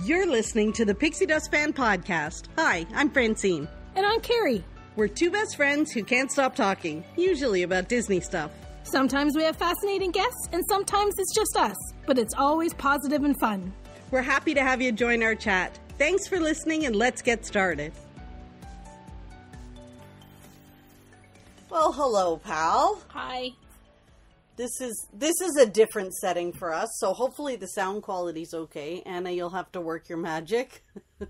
You're listening to the Pixie Dust Fan Podcast. Hi, I'm Francine. And I'm Carrie. We're two best friends who can't stop talking, usually about Disney stuff. Sometimes we have fascinating guests, and sometimes it's just us. But it's always positive and fun. We're happy to have you join our chat. Thanks for listening, and let's get started. Well, hello, pal. Hi. This is a different setting for us, so hopefully the sound quality's okay. Anna, you'll have to work your magic. But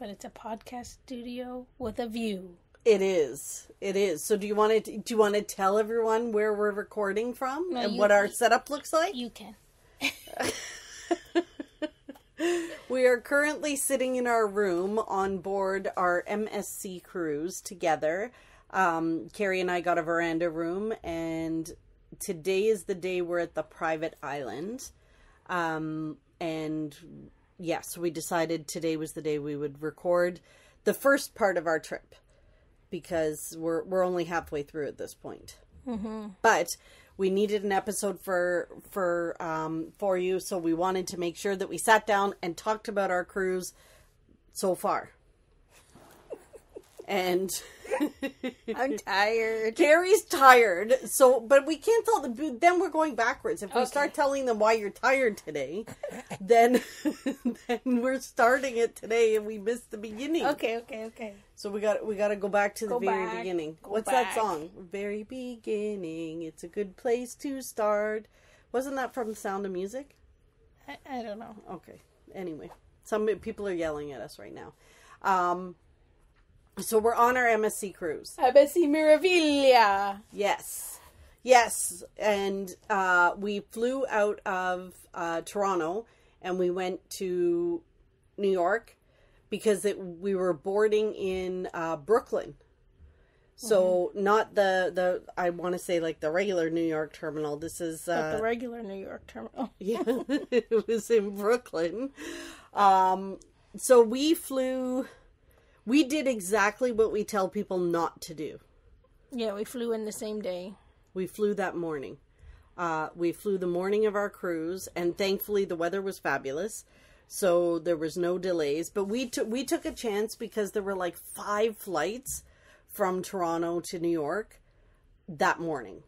it's a podcast studio with a view. It is. It is. So do you want to tell everyone where we're recording from and what our setup looks like? You can. We are currently sitting in our room on board our MSC cruise together. Carrie and I got a veranda room, and today is the day we're at the private island. And yes, we decided today was the day we would record the first part of our trip, because we're only halfway through at this point. Mm-hmm. But we needed an episode for you, so we wanted to make sure that we sat down and talked about our cruise so far. And I'm tired. Carrie's tired, but we can't tell them. Then we're going backwards. If we start telling them why you're tired today, then we're starting it today and we missed the beginning. Okay. So we got to go back to the very beginning. What's back. that song? Very beginning. It's a good place to start. Wasn't that from Sound of Music? I don't know. Okay. Anyway, some people are yelling at us right now. So we're on our MSC cruise. MSC Meraviglia. Yes. And we flew out of Toronto and we went to New York because we were boarding in Brooklyn. So not the I want to say like the regular New York terminal. This is the regular New York terminal. Yeah, it was in Brooklyn. So we flew. We did exactly what we tell people not to do. Yeah, we flew in the same day. We flew that morning. We flew the morning of our cruise, and thankfully the weather was fabulous, so there was no delays. But we took a chance because there were like 5 flights from Toronto to New York that morning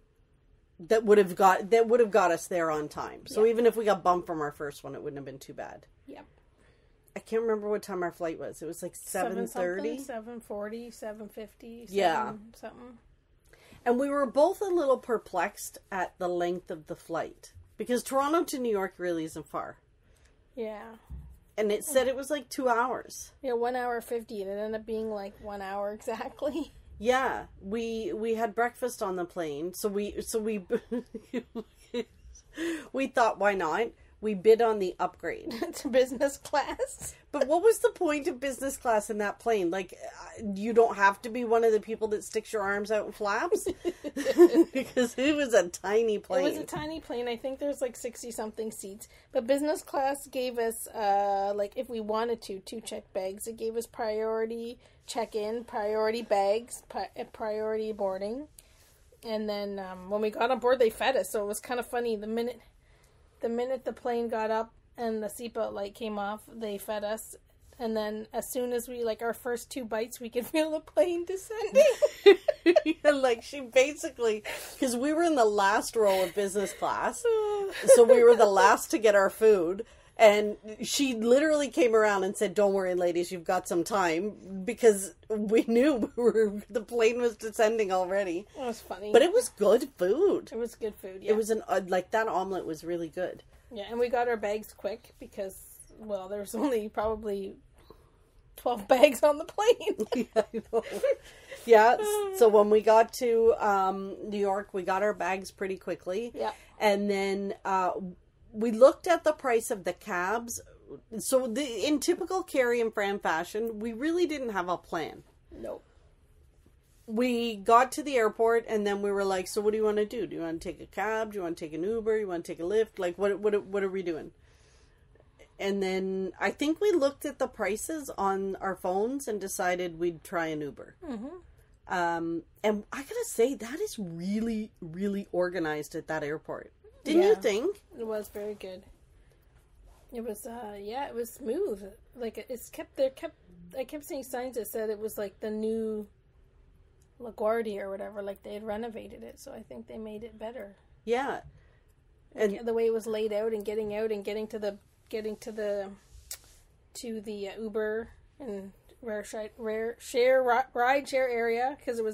that would have got us there on time. So even if we got bumped from our first one, it wouldn't have been too bad. Yep. I can't remember what time our flight was. It was like 7:30? 7:40, 7:50, yeah. Something. And we were both a little perplexed at the length of the flight. Because Toronto to New York really isn't far. Yeah. And it said it was like 2 hours. Yeah, 1 hour 50. And it ended up being like 1 hour exactly. Yeah. We had breakfast on the plane. So we we thought, why not? We bid on the upgrade. To business class. But what was the point of business class in that plane? Like, you don't have to be one of the people that sticks your arms out and flaps? Because it was a tiny plane. It was a tiny plane. I think there's like 60-something seats. But business class gave us, like, if we wanted to, 2 check bags. It gave us priority check-in, priority bags, priority boarding. And then when we got on board, they fed us. So it was kind of funny. The minute the plane got up and the seatbelt light came off, they fed us. And then as soon as we, like, our first 2 bites, we could feel the plane descending. Yeah, like, she basically, because we were in the last row of business class, so we were the last to get our food. And she literally came around and said, "Don't worry, ladies, you've got some time," because we knew the plane was descending already. It was funny. But it was good food. It was good food, yeah. It was that omelet was really good. Yeah, and we got our bags quick because, well, there's only probably 12 bags on the plane. Yeah, I know. Yeah, so when we got to New York, we got our bags pretty quickly. Yeah. And then we looked at the price of the cabs. So in typical Carrie and Fran fashion, we really didn't have a plan. Nope. We got to the airport and then we were like, so what do you want to do? Do you want to take a cab? Do you want to take an Uber? Do you want to take a Lyft? Like, what are we doing? And then I think we looked at the prices on our phones and decided we'd try an Uber. Mm-hmm. And I gotta say, that is really, really organized at that airport. Didn't you think? It was very good. It was, it was smooth. Like, I kept seeing signs that said it was like the new LaGuardia or whatever, like they had renovated it, so I think they made it better. Yeah. And like, the way it was laid out and getting out and getting to the Uber and ride share area, because it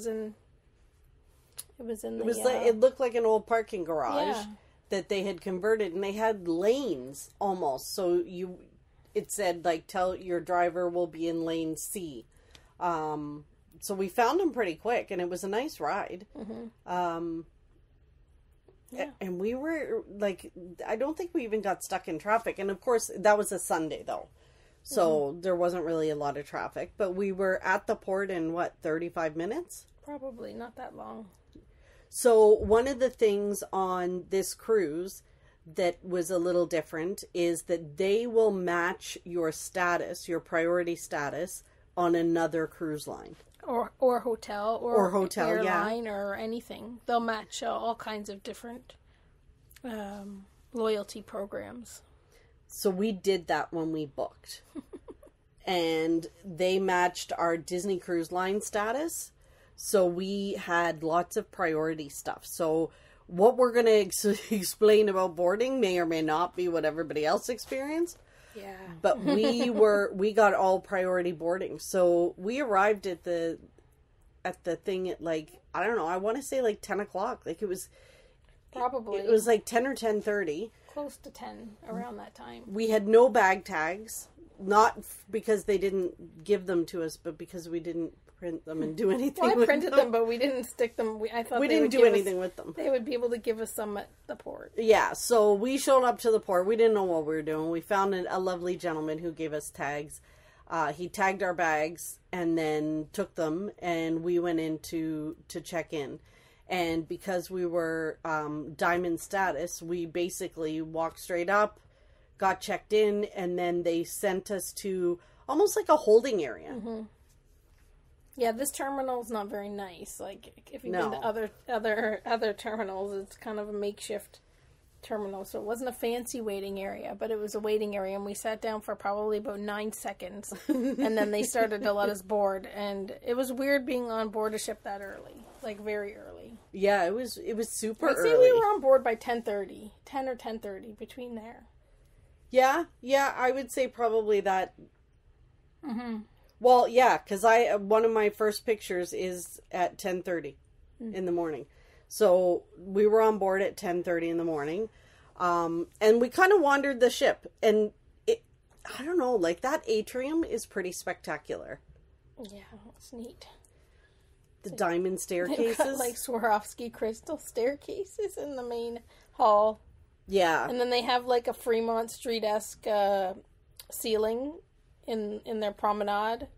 looked like an old parking garage that they had converted, and they had lanes almost. So it said like, tell your driver will be in lane C. So we found them pretty quick, and it was a nice ride. Mm-hmm. And we were like, I don't think we even got stuck in traffic. And of course, that was a Sunday though. So there wasn't really a lot of traffic, but we were at the port in 35 minutes? Probably not that long. So one of the things on this cruise that was a little different is that they will match your status, your priority status, on another cruise line. Or hotel, or hotel, airline, or anything. They'll match all kinds of different loyalty programs. So we did that when we booked. And they matched our Disney Cruise Line status. So we had lots of priority stuff. So what we're going to explain about boarding may or may not be what everybody else experienced. Yeah. But we got all priority boarding. So we arrived at the thing at like, I don't know, I want to say like 10 o'clock. Like it was probably, it was like 10 or 10:30. Close to 10 around that time. We had no bag tags, not because they didn't give them to us, but because we didn't print them and do anything well, I printed them. them, but we didn't stick them. I thought we they didn't would do give anything us, with them. They would be able to give us some at the port. Yeah, so we showed up to the port. We didn't know what we were doing. We found a lovely gentleman who gave us tags. He tagged our bags and then took them, and we went in to check in. And because we were diamond status, we basically walked straight up, got checked in, and then they sent us to almost like a holding area. Mm-hmm. Yeah, this terminal's not very nice. Like, if you've been to other terminals, it's kind of a makeshift terminal. So it wasn't a fancy waiting area, but it was a waiting area, and we sat down for probably about 9 seconds, and then they started to let us board. And it was weird being on board a ship that early, like very early. Yeah, it was super early. I'd say we were on board by 10:30, 10 or 10:30, between there. Yeah, I would say probably that. Mm-hmm. Well, yeah, because one of my first pictures is at 10:30 in the morning. So we were on board at 10:30 in the morning. And we kind of wandered the ship. And I don't know, like that atrium is pretty spectacular. Yeah, it's neat. The diamond staircases. They've got like Swarovski crystal staircases in the main hall. Yeah. And then they have like a Fremont Street-esque ceiling in their promenade,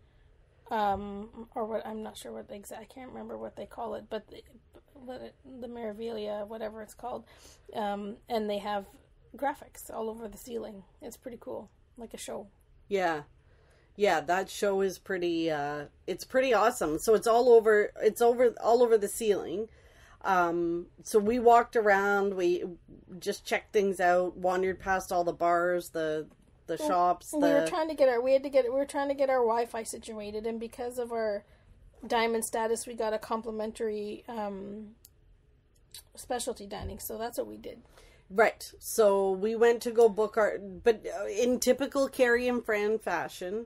or what, I'm not sure what I can't remember what they call it, but the Meraviglia, whatever it's called, and they have graphics all over the ceiling. It's pretty cool, like a show. Yeah, that show is pretty. It's pretty awesome. So it's all over the ceiling. So we walked around. We just checked things out. Wandered past all the bars, the shops. We were trying to get our Wi-Fi situated, and because of our diamond status, we got a complimentary specialty dining. So that's what we did. Right. So we went to go book but in typical Carrie and Fran fashion,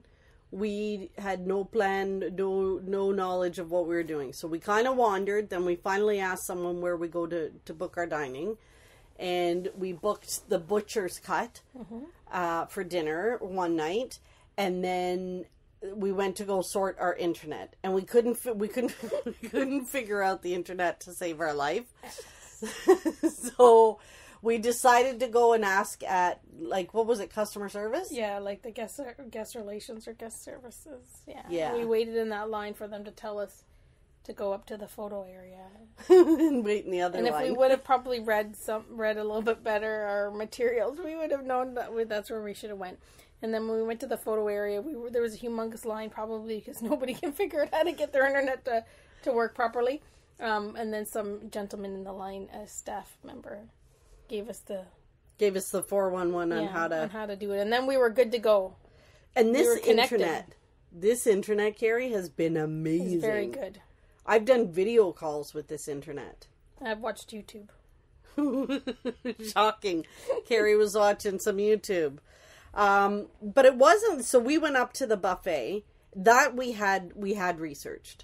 we had no plan, no knowledge of what we were doing. So we kind of wandered. Then we finally asked someone where we go to book our dining. And we booked the Butcher's Cut for dinner one night. And then we went to go sort our internet. And we couldn't figure out the internet to save our life. So we decided to go and ask at, like, what was it, customer service? Yeah, like the guest relations or guest services. Yeah. We waited in that line for them to tell us to go up to the photo area. And wait in the other line. And if we would have probably read a little bit better our materials, we would have known that's where we should have went. And then when we went to the photo area, there was a humongous line, probably because nobody can figure out how to get their internet to work properly. And then some gentleman in the line, a staff member, gave us the Gave us the 411 on how to do it. And then we were good to go. And this internet, Carrie, has been amazing. It's very good. I've done video calls with this internet. I've watched YouTube. Shocking. Carrie was watching some YouTube. But it wasn't, so we went up to the buffet. That we had researched.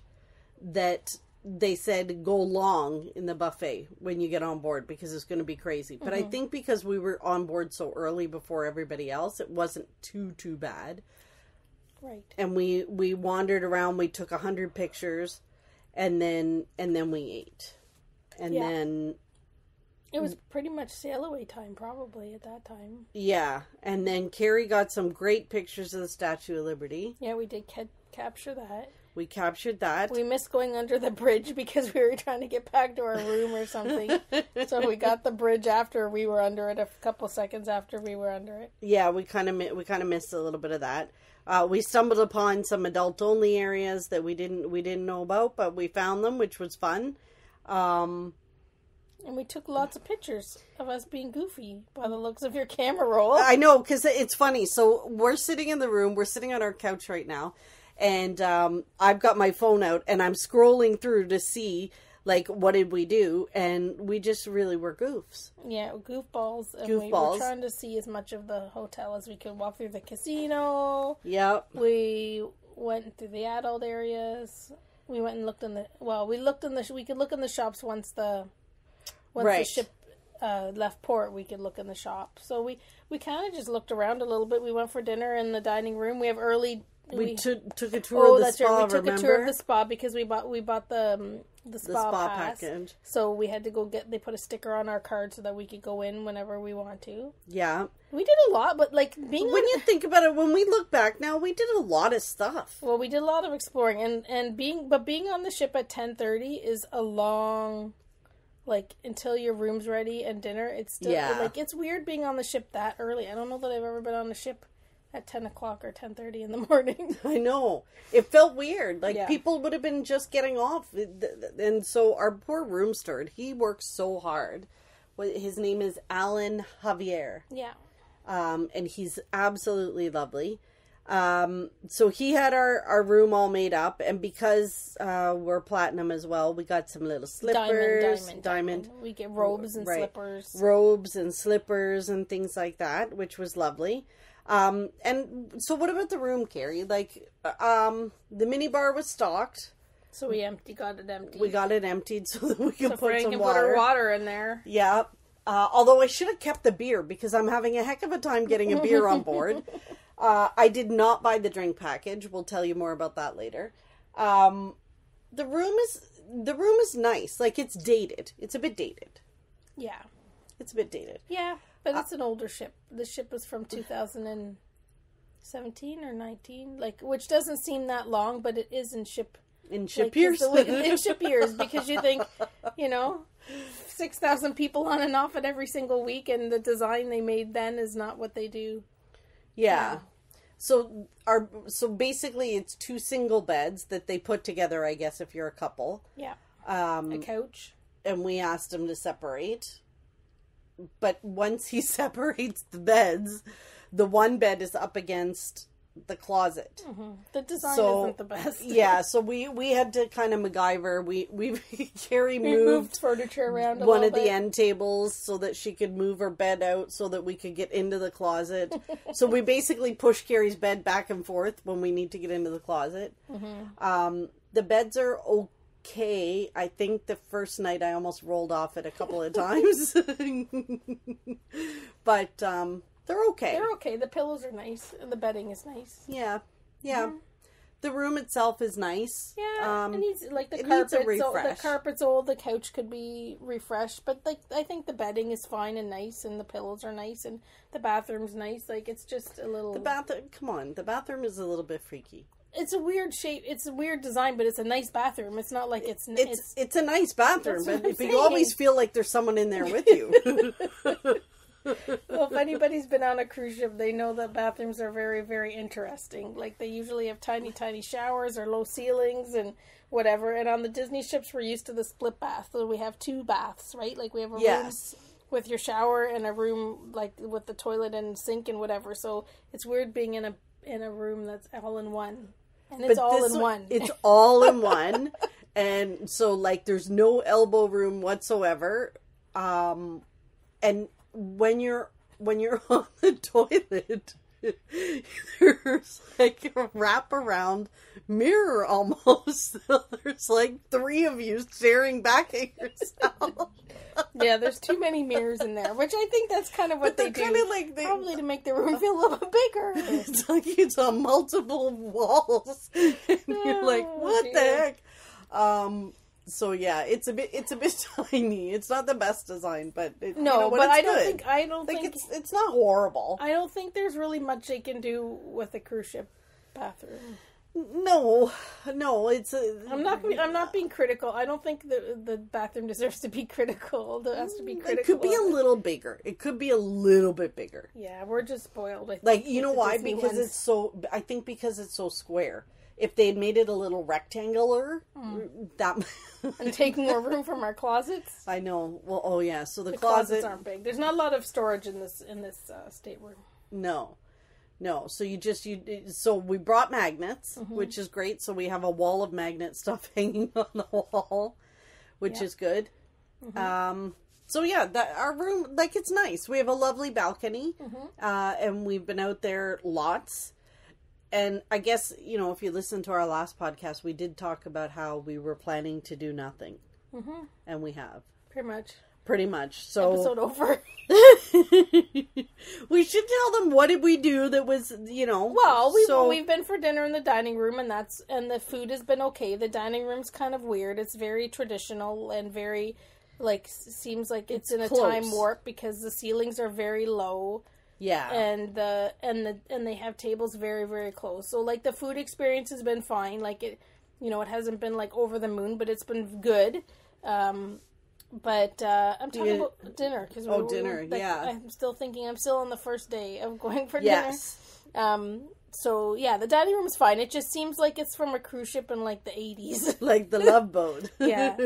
That they said go long in the buffet when you get on board because it's going to be crazy. But I think because we were on board so early before everybody else, it wasn't too bad. Right. And we wandered around, we took 100 pictures, and then we ate. And then it was pretty much sail away time probably at that time. Yeah. And then Carrie got some great pictures of the Statue of Liberty. Yeah, we did capture that. We captured that. We missed going under the bridge because we were trying to get back to our room or something. So we got the bridge after we were under it, a couple seconds after we were under it. Yeah, we kind of missed a little bit of that. We stumbled upon some adult only areas that we didn't know about, but we found them, which was fun. And we took lots of pictures of us being goofy by the looks of your camera roll. I know, because it's funny. So we're sitting in the room. We're sitting on our couch right now. And I've got my phone out, and I'm scrolling through to see, like, what did we do? And we just really were goofs. Yeah, goofballs. And we were trying to see as much of the hotel as we could. Walk through the casino. Yep. We went through the adult areas. We went and looked in the... Well, we could look in the shops once the ship left port. We could look in the shop. So we kind of just looked around a little bit. We went for dinner in the dining room. We have early... We took a tour of the spa, right. We took a tour of the spa because we bought the spa pass. Package. So we had to go they put a sticker on our card so that we could go in whenever we want to. Yeah. We did a lot, but like when you think about it, when we look back now, we did a lot of stuff. Well, we did a lot of exploring and being on the ship at 10:30 is a long, like, until your room's ready and dinner. It's still like, it's weird being on the ship that early. I don't know that I've ever been on a ship at 10 o'clock or 10:30 in the morning. I know. It felt weird. Like, people would have been just getting off. And so our poor room steward, he works so hard. His name is Alan Javier. Yeah. And he's absolutely lovely. So he had our room all made up. And because we're platinum as well, we got some little slippers. Diamond. We get robes and slippers. Robes and slippers and things like that, which was lovely. And so what about the room, Carrie? Like, the minibar was stocked. So we got it emptied. We got it emptied so that we could put Fran some can water. Put her water in there. Yeah. Although I should have kept the beer because I'm having a heck of a time getting a beer on board. I did not buy the drink package. We'll tell you more about that later. The room is nice. Like, it's dated. It's a bit dated. Yeah. It's a bit dated. Yeah. But it's an older ship. The ship was from 2017 or 19, like, which doesn't seem that long, but it is in ship years. In ship years, because you think, 6,000 people on and off it every single week, and the design they made then is not what they do. Yeah. So basically, it's 2 single beds that they put together. I guess if you're a couple. Yeah. A couch. And we asked them to separate. But once he separates the beds, the one bed is up against the closet. Mm-hmm. The design isn't the best. Yeah, so we had to kind of MacGyver. Carrie moved furniture around one of the end tables so that she could move her bed out so that we could get into the closet. So we basically push Carrie's bed back and forth when we need to get into the closet. Mm-hmm. The beds are okay. I think the first night I almost rolled off it a couple of times. But they're okay. They're okay. The pillows are nice and the bedding is nice. Yeah. Mm-hmm. The room itself is nice. Yeah, it needs, like, the carpet's old, the couch could be refreshed, but, like, I think the bedding is fine and nice, and the pillows are nice, and the bathroom's nice. Like, it's just a little... The bathroom is a little bit freaky. It's a weird shape. It's a weird design, but it's a nice bathroom. It's not like it's a nice bathroom, but you always feel like there's someone in there with you. Well, if anybody's been on a cruise ship, they know that bathrooms are very, very interesting. Like, they usually have tiny, tiny showers or low ceilings and whatever. And on the Disney ships, we're used to the split bath. So we have 2 baths, right? Like, we have a room with your shower and a room like with the toilet and sink and whatever. So it's weird being in a room that's all in one, and it's all in one. It's all in one, and so like there's no elbow room whatsoever. And when you're on the toilet, there's like a wraparound mirror almost. There's like 3 of you staring back at yourself. Yeah, there's too many mirrors in there, which I think that's kind of what they do. Like probably to make the room feel a little bit bigger. It's like it's on multiple walls, and you're like, what the heck? So yeah, it's a bit tiny. It's not the best design, but but I don't think it's not horrible. I don't think there's really much they can do with a cruise ship bathroom. No, it's. I'm not being critical. I don't think the bathroom deserves to be critical. It has to be critical. It could be a little bigger. It could be a little bit bigger. Yeah, we're just spoiled. I think, you know why? Because it's so. I think because it's so square. If they'd made it a little rectangular, that and take more room from our closets. I know. Well, oh yeah. So the closets aren't big. There's not a lot of storage in this stateroom. No. So we brought magnets, which is great. So we have a wall of magnet stuff hanging on the wall, which is good. So yeah, our room, like, it's nice. We have a lovely balcony, and we've been out there lots. And I guess, if you listen to our last podcast, we did talk about how we were planning to do nothing. And we have. Pretty much. So episode over. We should tell them what did we do that was, Well, we've been for dinner in the dining room, and the food has been okay. The dining room's kind of weird. It's very traditional and very, seems like it's in a close. Time warp because the ceilings are very low. Yeah. And they have tables very, very close. So the food experience has been fine. It hasn't been over the moon, but it's been good. But I'm talking about dinner dinner. Yeah. I'm still on the first day of going for yes. dinner. So yeah, the dining room is fine. It just seems like it's from a cruise ship in the 80s, like the Love Boat. Yeah.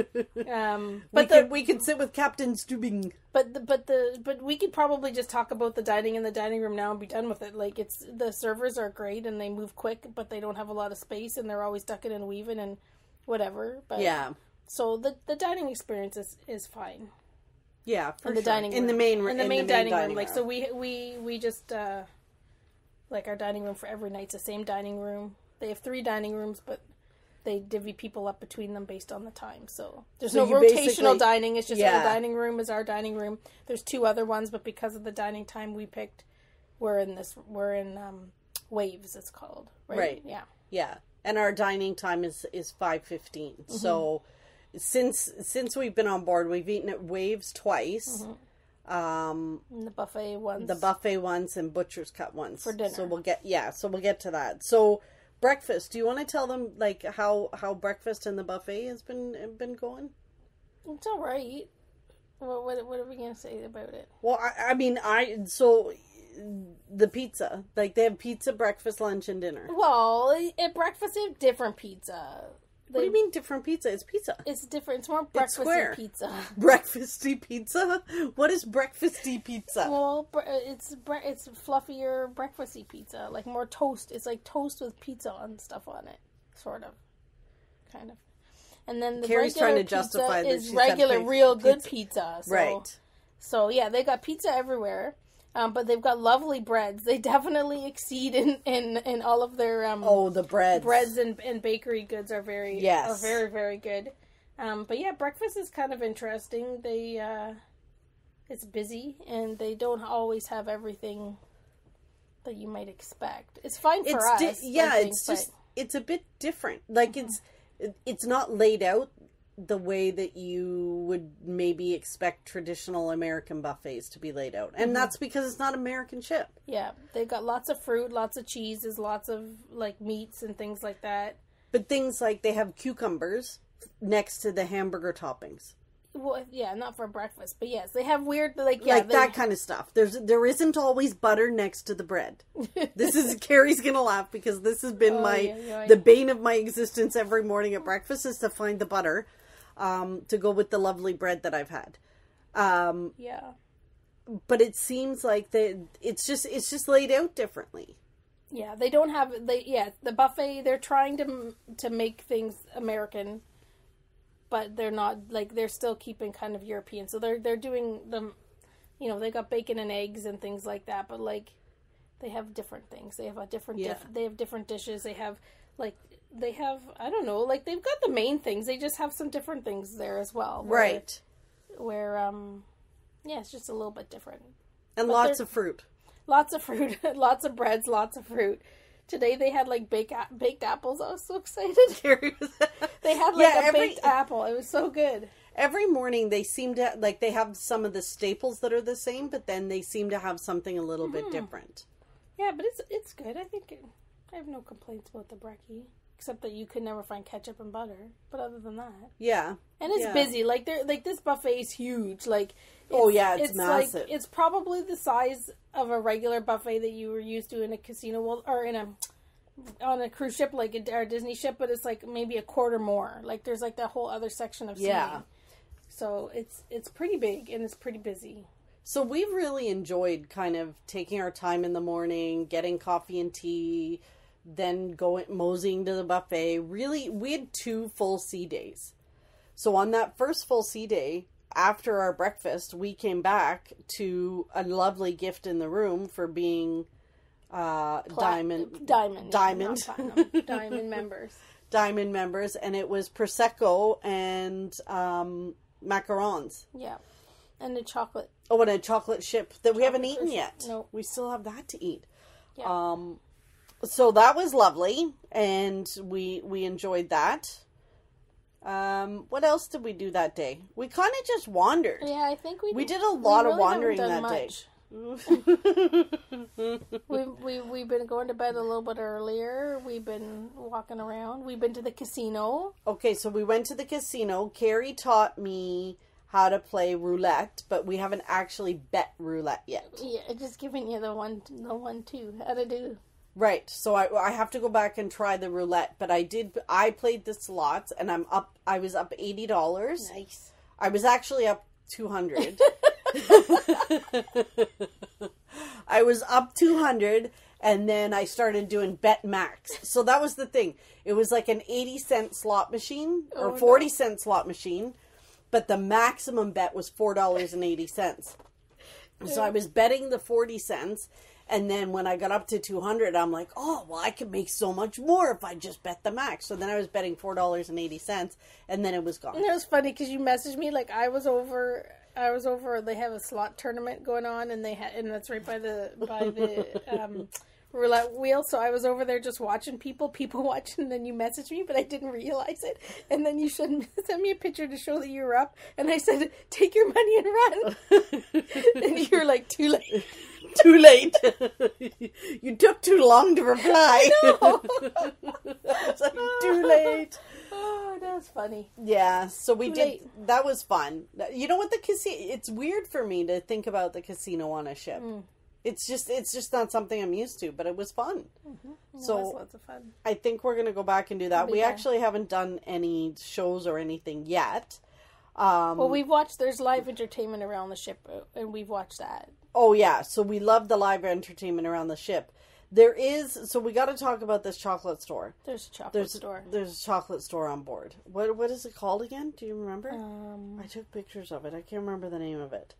But we could sit with Captain Stubing. But we could probably just talk about the dining in the dining room now and be done with it. The servers are great and they move quick, but they don't have a lot of space and they're always ducking and weaving and whatever. But yeah. So the dining experience is fine. Yeah, for in the dining room. In the main dining room. So we just our dining room for every night's the same dining room. They have 3 dining rooms, but they divvy people up between them based on the time. So there's no rotational dining. It's just our dining room is our dining room. There's 2 other ones, but because of the dining time we picked, we're in Waves. It's called right. Yeah. Yeah, and our dining time is 5:15. So since we've been on board, we've eaten at Waves twice. And the buffet once. And Butcher's Cut once. For dinner. So we'll get to that. So breakfast, do you want to tell them how breakfast and the buffet has been going? It's all right. What are we going to say about it? Well, so the pizza, they have pizza, breakfast, lunch, and dinner. Well, at breakfast they have different pizza. What do you mean different pizza? It's pizza. It's different. It's more breakfasty pizza. Breakfasty pizza? What is breakfasty pizza? Well, it's fluffier breakfasty pizza, more toast. It's like toast with pizza and stuff on it, sort of, kind of. And then the Carrie's trying to justify is regular, real good pizza. So, right. So yeah, they got pizza everywhere. But they've got lovely breads. They definitely exceed in all of their the breads. Breads and bakery goods are very very good. But yeah, breakfast is kind of interesting. It's busy and they don't always have everything that you might expect. It's fine for us. It's a bit different. It's not laid out the way that you would maybe expect traditional American buffets to be laid out. And that's because it's not American ship. Yeah. They've got lots of fruit, lots of cheeses, lots of meats and things like that. But things like they have cucumbers next to the hamburger toppings. Well, yeah, not for breakfast, but yes, they have weird that kind of stuff. There isn't always butter next to the bread. This is Carrie's gonna laugh because this has been the bane of my existence every morning at breakfast is to find the butter. To go with the lovely bread that I've had. but it seems like it's just laid out differently. Yeah, they don't have the buffet. They're trying to make things American, but they're not, like, they're still keeping kind of European. So they're doing them, you know, they got bacon and eggs and things like that, but like they have different things. They have a different they have different dishes. They have I don't know, like they've got the main things. They just have some different things there as well. Right. Where yeah, it's just a little bit different. And but lots of fruit. Lots of fruit, lots of breads, lots of fruit. Today they had like baked apples. I was so excited. They had like a baked apple. It was so good. Every morning they seem to, like, they have some of the staples that are the same, but then they seem to have something a little bit different. Yeah, but it's good. I have no complaints about the brekkie, except that you could never find ketchup and butter. But other than that, yeah, and it's busy. Like this buffet is huge. Like, it's massive. Like, it's probably the size of a regular buffet that you were used to in a casino or on a cruise ship, like a Disney ship. But it's like maybe a quarter more. Like there's like that whole other section of seating. Yeah. So it's pretty big and it's pretty busy. So we've really enjoyed kind of taking our time in the morning, getting coffee and tea, then moseying to the buffet. Really, we had 2 full sea days. So on that first full sea day, after our breakfast, we came back to a lovely gift in the room for being diamond members. Diamond members, and it was Prosecco and macarons. Yeah. And a chocolate. Oh, and a chocolate chip that we haven't eaten yet. No. We still have that to eat. Yeah. So that was lovely, and we enjoyed that. What else did we do that day? We kind of just wandered. Yeah, I think we did a lot of wandering that day. We've been going to bed a little bit earlier. We've been walking around. We've been to the casino. Okay, so we went to the casino. Carrie taught me how to play roulette, but we haven't actually bet roulette yet. Yeah, just giving you the one too. How to do. Right, so I have to go back and try the roulette, but I played the slots, and I was up $80. Nice. I was actually up $200. I was up $200, and then I started doing bet max. So that was the thing. It was like an 80-cent slot machine, or 40-cent slot machine, but the maximum bet was $4.80. So I was betting the 40 cents, and then when I got up to 200, I'm like, oh, well, I could make so much more if I just bet the max. So then I was betting $4.80, and then it was gone. And it was funny because you messaged me, like, I was over, they have a slot tournament going on, and that's right by the roulette wheel. So I was over there just watching people watching, and then you messaged me, but I didn't realize it. And then you send me a picture to show that you were up, and I said, take your money and run. And you're like, too late. Too late. You took too long to reply. I know. It's like, too late. Oh, that was funny. Yeah, so we did. That was fun. You know what, the casino, it's weird for me to think about the casino on a ship. It's just not something I'm used to, but it was fun. Mm-hmm. So it was lots of fun. I think we're going to go back and do that. We actually haven't done any shows or anything yet. Well, there's live entertainment around the ship, and we've watched that. Oh, yeah. So we love the live entertainment around the ship. So we got to talk about this chocolate store. There's a chocolate store. There's a chocolate store on board. What is it called again? Do you remember? I took pictures of it. I can't remember the name of it.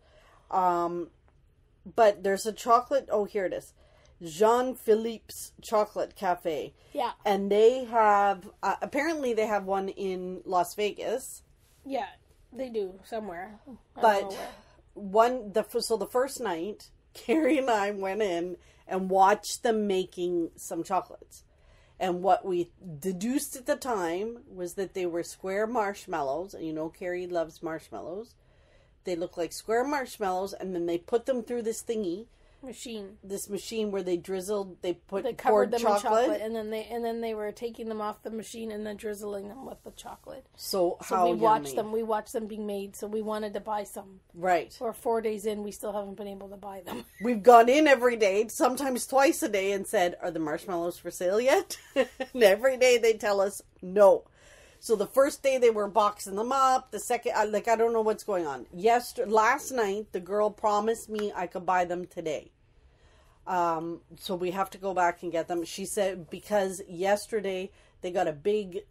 But there's a chocolate. Oh, here it is. Jean-Philippe's Chocolate Cafe. Yeah. And they have, apparently they have one in Las Vegas. Yeah, they do somewhere. But the first night, Carrie and I went in and watched them making some chocolates. And what we deduced at the time was that they were square marshmallows. And you know Carrie loves marshmallows. They look like square marshmallows, and then they put them through this machine where they poured them in chocolate, and then they were taking them off the machine and then drizzling them with the chocolate. So we watched them being made, so we wanted to buy some. Right. Or 4 days in, we still haven't been able to buy them. We've gone in every day, sometimes twice a day, and said, "Are the marshmallows for sale yet?" And every day they tell us no. So the first day they were boxing them up. The second, I don't know what's going on. Last night, the girl promised me I could buy them today. So we have to go back and get them. She said because yesterday they got a big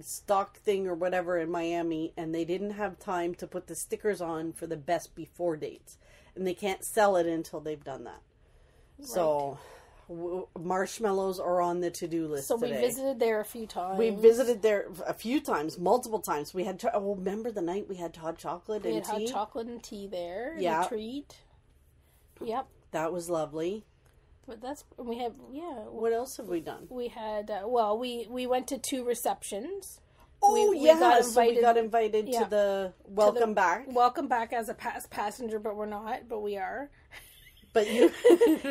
stock thing or whatever in Miami, and they didn't have time to put the stickers on for the best before dates, and they can't sell it until they've done that. Right. So marshmallows are on the to-do list. So we visited there a few times. We visited there a few times, multiple times. We had remember the night we had hot chocolate and tea? We had hot chocolate and tea there. Yeah, a treat. Yep, that was lovely. But we have What else have we done? We had we went to 2 receptions. Oh, we got invited to the welcome back. Welcome back as a passenger, but we're not. But we are. But you.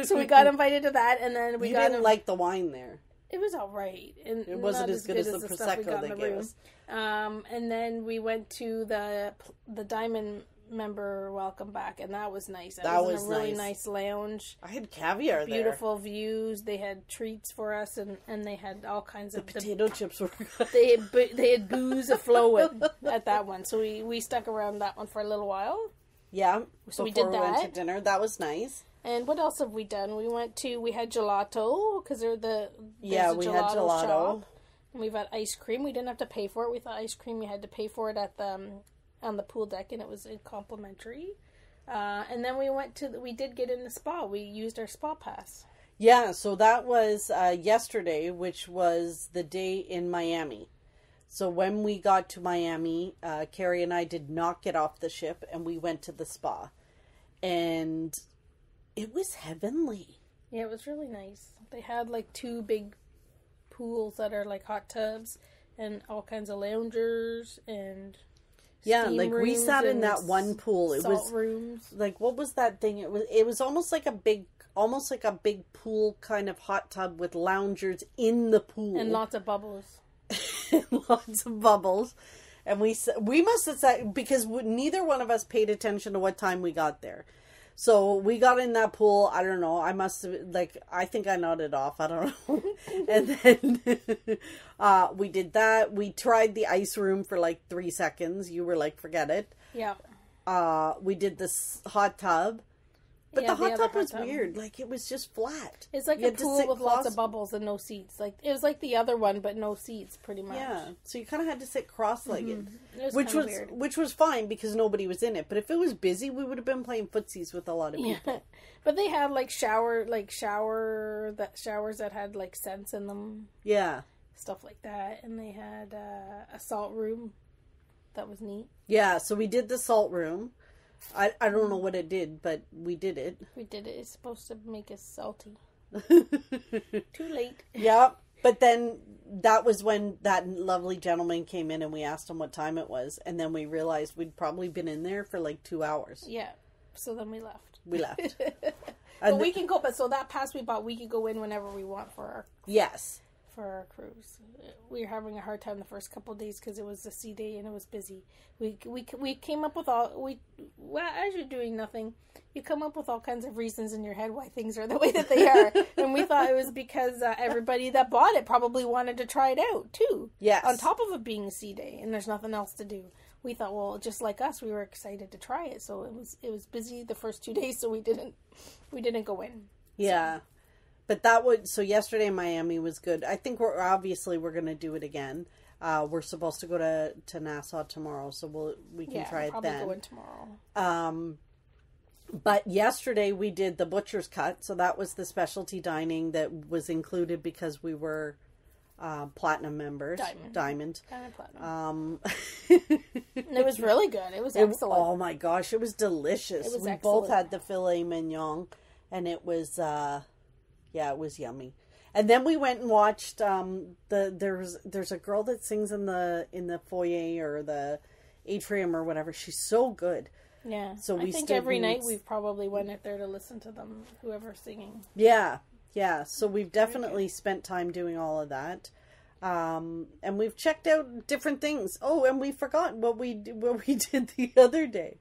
So we got invited to that, and then we didn't like the wine there. It was all right. And it wasn't as good as the Prosecco they gave us. And then we went to the Diamond member welcome back, and that was nice. That was in a really nice lounge. I had caviar there. Beautiful views. They had treats for us, and they had all kinds of potato chips were good. They had booze flowing at that one. So we stuck around that one for a little while. Yeah. So we did that. Went to dinner. That was nice. And what else have we done? We had gelato because we had gelato shop. And we've had ice cream. We didn't have to pay for it. We thought ice cream you had to pay for it on the pool deck, and it was complimentary. And then we did get in the spa. We used our spa pass. Yeah, so that was yesterday, which was the day in Miami. So when we got to Miami, Carrie and I did not get off the ship, and we went to the spa. And it was heavenly. Yeah, it was really nice. They had 2 big pools that are like hot tubs, and all kinds of loungers and... Yeah, we sat in that one pool. It was rooms. What was that thing? It was almost like a big pool kind of hot tub with loungers in the pool and lots of bubbles. Lots of bubbles, and we must have sat because neither one of us paid attention to what time we got there. So we got in that pool. I don't know. I must have I think I nodded off. I don't know. And then we did that. We tried the ice room for 3 seconds. You were like, forget it. Yeah. We did this hot tub. But the hot tub was weird. It was just flat. It's like a pool with lots of bubbles and no seats. It was like the other one, but no seats, pretty much. Yeah. So you kind of had to sit cross-legged, weird. Which was fine because nobody was in it. But if it was busy, we would have been playing footsies with a lot of people. Yeah. But they had showers that had scents in them. Yeah. Stuff like that, and they had a salt room. That was neat. Yeah. So we did the salt room. I don't know what it did, but we did it. We did it. It's supposed to make us salty. Too late. Yeah, but then that was when that lovely gentleman came in and we asked him what time it was. And then we realized we'd probably been in there for 2 hours. Yeah, so then we left. But we can go, but so that pass we bought, we can go in whenever we want for our... Yes. For our cruise. We were having a hard time the first couple of days because it was a sea day and it was busy. We came up with as you're doing nothing, you come up with all kinds of reasons in your head why things are the way that they are. And we thought it was because everybody that bought it probably wanted to try it out too. Yes. On top of it being a sea day and there's nothing else to do. We thought, well, just like us, we were excited to try it. So it was busy the first 2 days, so we didn't go in. Yeah. But so yesterday in Miami was good. I think we're going to do it again. We're supposed to go to Nassau tomorrow, so we can try it then. Go in tomorrow. But yesterday we did the butcher's cut, so that was the specialty dining that was included because we were platinum members. Diamond. Platinum. And it was really good. It was excellent. Oh my gosh, it was delicious. It was we excellent. both had the filet mignon, and it was. Yeah, it was yummy. And then we went and watched there's a girl that sings in the foyer or the atrium or whatever. She's so good. Yeah. So I think every night we've probably went out there to listen to them, whoever's singing. Yeah. Yeah. So we've definitely spent time doing all of that. And we've checked out different things. Oh, and we forgot what we did the other day.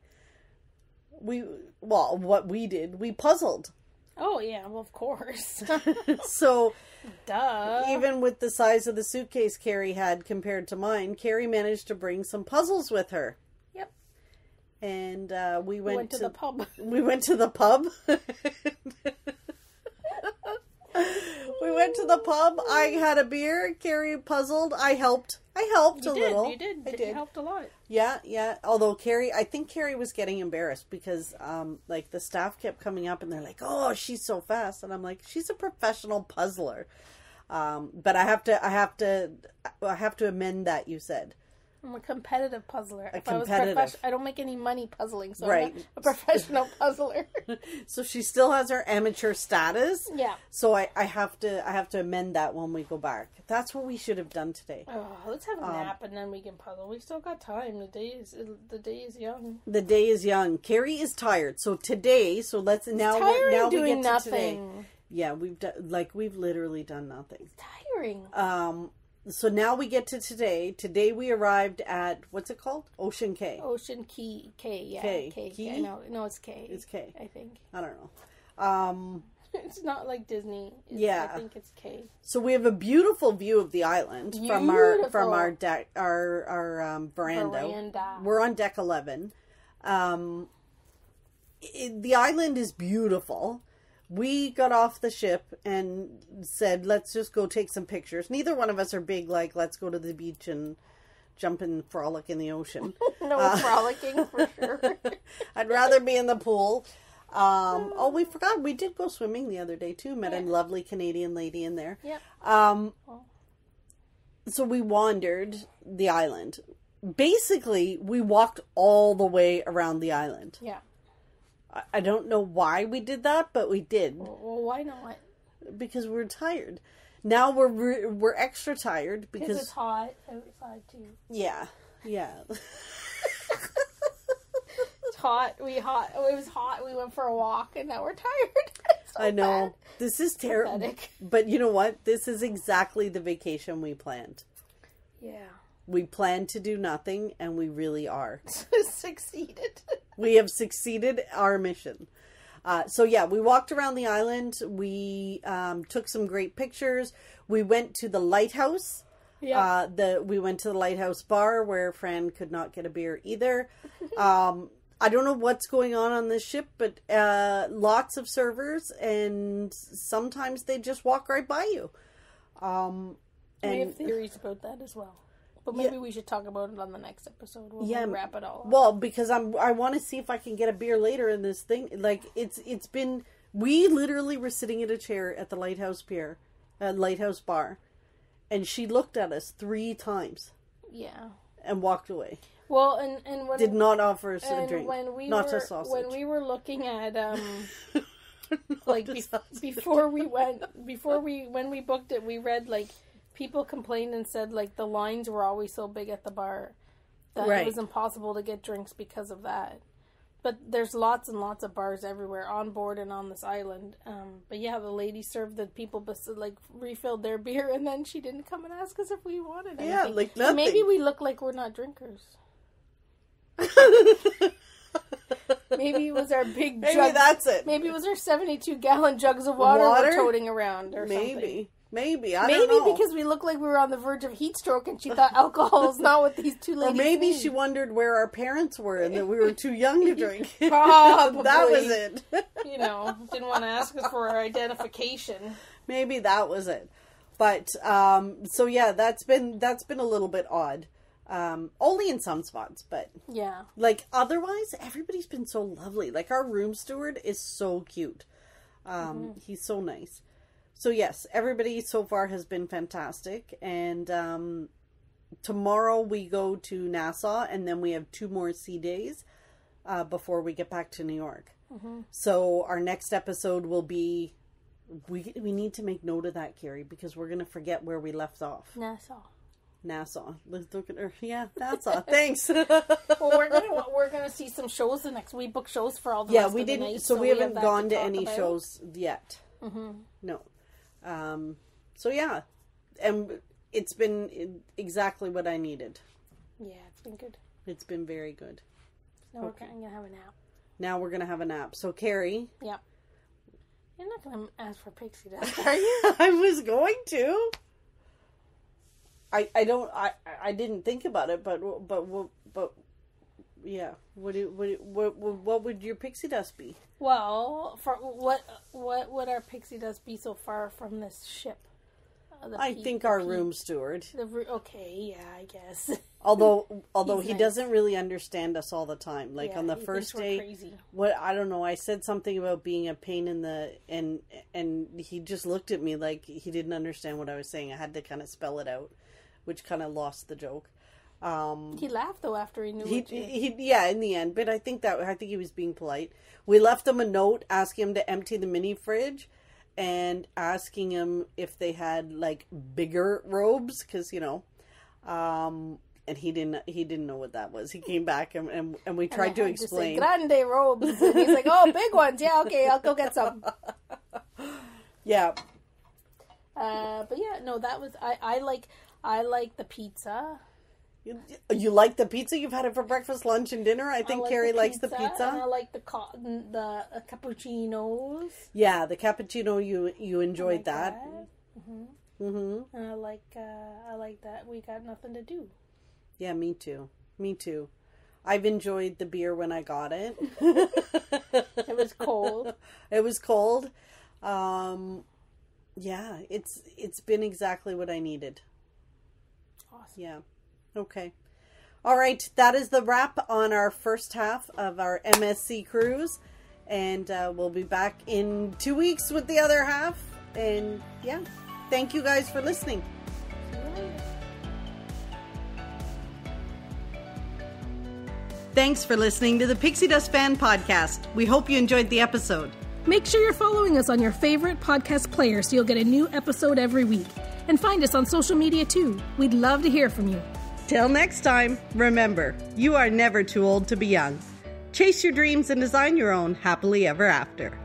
What we did. We puzzled. Oh, yeah, well, of course. So, duh. even with the size of the suitcase Carrie had compared to mine, Carrie managed to bring some puzzles with her. Yep. And we went to the pub. We went to the pub. We went to the pub. I had a beer. Carrie puzzled. I helped a little. You did. I did. You helped a lot. Yeah. Although I think Carrie was getting embarrassed because, like, the staff kept coming up and they're like, "Oh, she's so fast," and I'm like, "She's a professional puzzler." But I have to amend that. You said. I'm a competitive puzzler. I don't make any money puzzling, so right. I'm not a professional puzzler. So she still has her amateur status. Yeah. So I have to amend that when we go back. That's what we should have done today. Oh, let's have a nap and then we can puzzle. We still got time. The day is young. The day is young. Carrie is tired. So today, let's now doing we get to nothing. today. Yeah, we've literally done nothing. It's tiring. So now we get to today. Today we arrived at, what's it called? Ocean K. Ocean Key. K, yeah. K. K. No, it's K. It's K. I think. I don't know. It's not like Disney. Yeah. I think it's K. So we have a beautiful view of the island from our deck, our veranda. We're on deck 11. The island is beautiful. We got off the ship and said, let's just go take some pictures. Neither one of us are big, like, let's go to the beach and jump and frolic in the ocean. No frolicking for sure. I'd rather be in the pool. We forgot. We did go swimming the other day, too. Met a lovely Canadian lady in there. Yep. So we wandered the island. Basically, we walked all the way around the island. Yeah. I don't know why we did that, but we did. Well, why not? Because we're tired. Now we're extra tired because it's hot outside too. Yeah. It's hot. It was hot. We went for a walk, and now we're tired. So I know. bad. This is terrible. But you know what? This is exactly the vacation we planned. Yeah. We planned to do nothing, and we really are. Succeeded. We have succeeded our mission. We walked around the island. We took some great pictures. We went to the lighthouse. Yeah. We went to the lighthouse bar where Fran could not get a beer either. I don't know what's going on this ship, but lots of servers, and sometimes they just walk right by you. We have theories about that as well. But maybe we should talk about it on the next episode when we wrap it all up. Well, because I want to see if I can get a beer later in this thing. Like, it's been... We literally were sitting in a chair at the lighthouse bar, and she looked at us 3 times. Yeah. And walked away. Well, and when... Did not offer us a drink. When we not a sausage. When we were looking at, before when we booked it, we read, like... People complained and said, like, the lines were always so big at the bar that it was impossible to get drinks because of that. But there's lots and lots of bars everywhere, on board and on this island. But yeah, the lady served the people, refilled their beer, and then she didn't come and ask us if we wanted anything. Yeah, like nothing. Maybe we look like we're not drinkers. Maybe it was our big jug. Maybe that's it. Maybe it was our 72-gallon jugs of water we're toting around or something. Maybe, I don't know. Maybe because we looked like we were on the verge of heat stroke and she thought alcohol is not what these two ladies Or maybe need. she wondered where our parents were and that we were too young to drink. Probably. That was it. Didn't want to ask us for our identification. Maybe that was it. But, that's been a little bit odd. Only in some spots, but... Yeah. Like, otherwise, everybody's been so lovely. Like, our room steward is so cute. He's so nice. So yes, everybody so far has been fantastic, and tomorrow we go to Nassau, and then we have 2 more sea days before we get back to New York. Mm-hmm. So our next episode will be, we need to make note of that, Carrie, because we're going to forget where we left off. Nassau. Let's look at her. Yeah, Nassau. Thanks. Well, we're gonna see some shows the next. We booked shows for all the rest we of the didn't. night, So we haven't gone to any about. shows yet. Mm-hmm. No. And it's been exactly what I needed. Yeah, it's been good. It's been very good. Now we're gonna have a nap. Now we're gonna have a nap. So Carrie. Yeah. You're not going to ask for pixie dust, are you? I was going to. I didn't think about it, but yeah. What would your pixie dust be? Well, for what would our pixie dust be so far from this ship? I think our room steward. Okay, yeah, I guess. Although he nice. Doesn't really understand us all the time. Like on the first day, crazy. I don't know. I said something about being a pain in the and he just looked at me like he didn't understand what I was saying. I had to kind of spell it out, which kind of lost the joke. He laughed though after he knew. Yeah, in the end. But I think he was being polite. We left him a note asking him to empty the mini fridge. And asking him if they had like bigger robes, because and he didn't know what that was. He came back and we tried to explain. To say, grande robes, and he's like, "Oh, big ones, yeah, okay, I'll go get some." Yeah. But yeah, no, that was I like the pizza. You like the pizza? You've had it for breakfast, lunch, and dinner. I think Carrie likes the pizza. And I like the cappuccinos. Yeah, the cappuccino. You enjoyed that. And I like that we got nothing to do. Yeah, me too. I've enjoyed the beer when I got it. It was cold. It was cold. Yeah, it's been exactly what I needed. Awesome. Yeah. Okay. All right. That is the wrap on our first half of our MSC cruise. And we'll be back in 2 weeks with the other half. And yeah, thank you guys for listening. Thanks for listening to the Pixie Dust Fan Podcast. We hope you enjoyed the episode. Make sure you're following us on your favorite podcast player so you'll get a new episode every week. And find us on social media too. We'd love to hear from you. Till next time, remember, you are never too old to be young. Chase your dreams and design your own happily ever after.